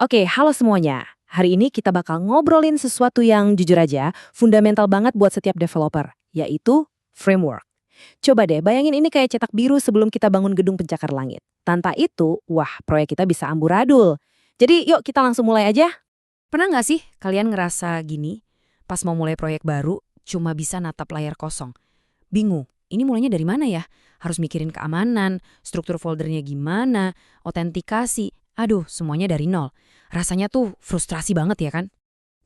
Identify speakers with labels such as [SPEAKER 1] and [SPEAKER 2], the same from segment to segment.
[SPEAKER 1] Oke, halo semuanya. Hari ini kita bakal ngobrolin sesuatu yang jujur aja fundamental banget buat setiap developer, yaitu framework. Coba deh bayangin ini kayak cetak biru sebelum kita bangun gedung pencakar langit. Tanpa itu, wah proyek kita bisa amburadul. Jadi yuk kita langsung mulai aja.
[SPEAKER 2] Pernah nggak sih kalian ngerasa gini, pas mau mulai proyek baru, cuma bisa natap layar kosong? Bingung, ini mulainya dari mana ya? Harus mikirin keamanan, struktur foldernya gimana, autentikasi, aduh semuanya dari nol. Rasanya tuh frustrasi banget ya kan?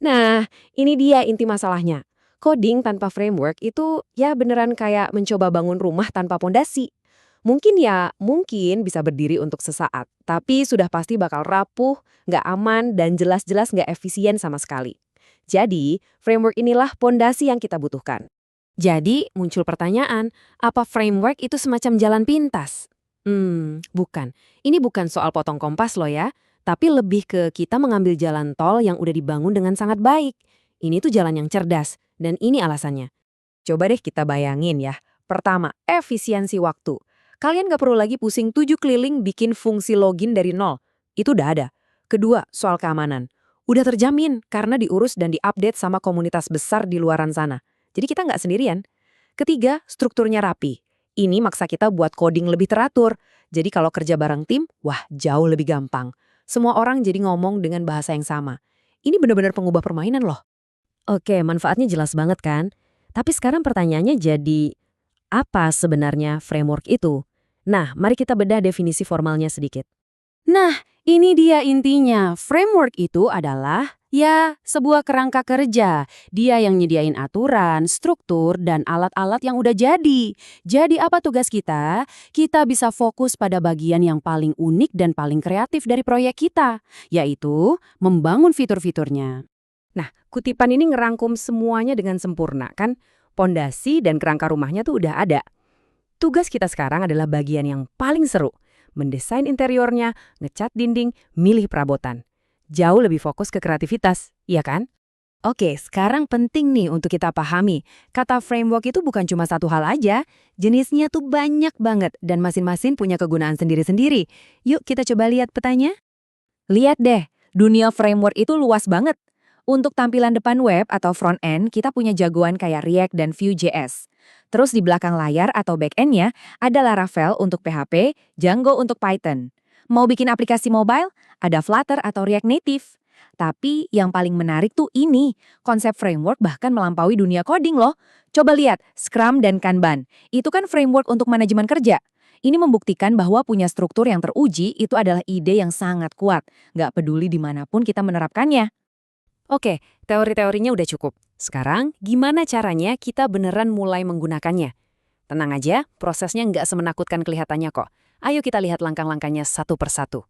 [SPEAKER 1] Nah, ini dia inti masalahnya. Coding tanpa framework itu ya beneran kayak mencoba bangun rumah tanpa pondasi. Mungkin bisa berdiri untuk sesaat, tapi sudah pasti bakal rapuh, nggak aman, dan jelas-jelas nggak efisien sama sekali. Jadi, framework inilah pondasi yang kita butuhkan. Jadi, muncul pertanyaan, apa framework itu semacam jalan pintas? Bukan. Ini bukan soal potong kompas loh ya, tapi lebih ke kita mengambil jalan tol yang udah dibangun dengan sangat baik. Ini tuh jalan yang cerdas, dan ini alasannya. Coba deh kita bayangin ya. Pertama, efisiensi waktu. Kalian nggak perlu lagi pusing 7 keliling bikin fungsi login dari nol. Itu udah ada. Kedua, soal keamanan. Udah terjamin karena diurus dan diupdate sama komunitas besar di luaran sana. Jadi kita nggak sendirian. Ketiga, strukturnya rapi. Ini maksa kita buat coding lebih teratur. Jadi kalau kerja bareng tim, wah jauh lebih gampang. Semua orang jadi ngomong dengan bahasa yang sama. Ini benar-benar pengubah permainan loh. Oke, manfaatnya jelas banget kan? Tapi sekarang pertanyaannya jadi, apa sebenarnya framework itu? Nah, mari kita bedah definisi formalnya sedikit.
[SPEAKER 2] Nah, ini dia intinya. Framework itu adalah, ya, sebuah kerangka kerja. Dia yang nyediain aturan, struktur, dan alat-alat yang udah jadi. Jadi apa tugas kita? Kita bisa fokus pada bagian yang paling unik dan paling kreatif dari proyek kita, yaitu membangun fitur-fiturnya.
[SPEAKER 1] Nah, kutipan ini ngerangkum semuanya dengan sempurna kan? Pondasi dan kerangka rumahnya tuh udah ada. Tugas kita sekarang adalah bagian yang paling seru. Mendesain interiornya, ngecat dinding, milih perabotan. Jauh lebih fokus ke kreativitas, iya kan? Oke, sekarang penting nih untuk kita pahami. Kata framework itu bukan cuma satu hal aja. Jenisnya tuh banyak banget dan masing-masing punya kegunaan sendiri-sendiri. Yuk kita coba lihat petanya. Lihat deh, dunia framework itu luas banget. Untuk tampilan depan web atau front end, kita punya jagoan kayak React dan Vue.js. Terus di belakang layar atau back end-nya ada Laravel untuk PHP, Django untuk Python. Mau bikin aplikasi mobile? Ada Flutter atau React Native. Tapi yang paling menarik tuh ini, konsep framework bahkan melampaui dunia coding loh. Coba lihat, Scrum dan Kanban. Itu kan framework untuk manajemen kerja. Ini membuktikan bahwa punya struktur yang teruji itu adalah ide yang sangat kuat. Nggak peduli dimanapun kita menerapkannya. Oke, teori-teorinya udah cukup. Sekarang, gimana caranya kita beneran mulai menggunakannya? Tenang aja, prosesnya nggak semenakutkan kelihatannya kok. Ayo kita lihat langkah-langkahnya satu persatu.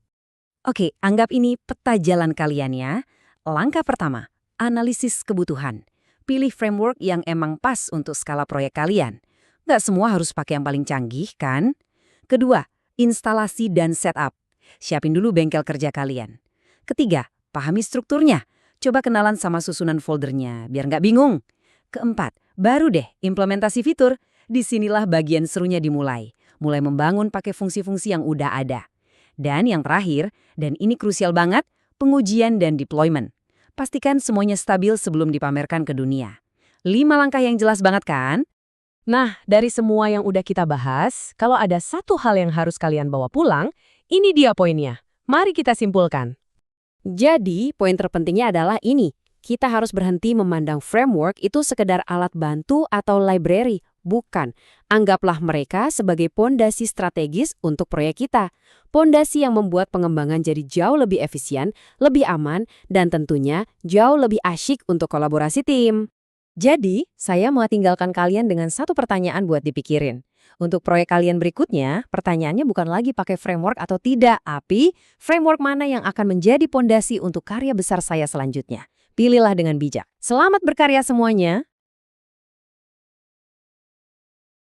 [SPEAKER 1] Oke, anggap ini peta jalan kalian ya. Langkah pertama, analisis kebutuhan. Pilih framework yang emang pas untuk skala proyek kalian. Nggak semua harus pakai yang paling canggih, kan? Kedua, instalasi dan setup. Siapin dulu bengkel kerja kalian. Ketiga, pahami strukturnya. Coba kenalan sama susunan foldernya, biar nggak bingung. Keempat, baru deh implementasi fitur. Disinilah bagian serunya dimulai. Mulai membangun pakai fungsi-fungsi yang udah ada. Dan yang terakhir, dan ini krusial banget, pengujian dan deployment. Pastikan semuanya stabil sebelum dipamerkan ke dunia. 5 langkah yang jelas banget kan? Nah, dari semua yang udah kita bahas, kalau ada satu hal yang harus kalian bawa pulang, ini dia poinnya. Mari kita simpulkan. Jadi, poin terpentingnya adalah ini. Kita harus berhenti memandang framework itu sekedar alat bantu atau library. Bukan. Anggaplah mereka sebagai pondasi strategis untuk proyek kita. Pondasi yang membuat pengembangan jadi jauh lebih efisien, lebih aman, dan tentunya jauh lebih asyik untuk kolaborasi tim. Jadi, saya mau tinggalkan kalian dengan satu pertanyaan buat dipikirin. Untuk proyek kalian berikutnya, pertanyaannya bukan lagi pakai framework atau tidak, tapi framework mana yang akan menjadi pondasi untuk karya besar saya selanjutnya. Pilihlah dengan bijak. Selamat berkarya semuanya!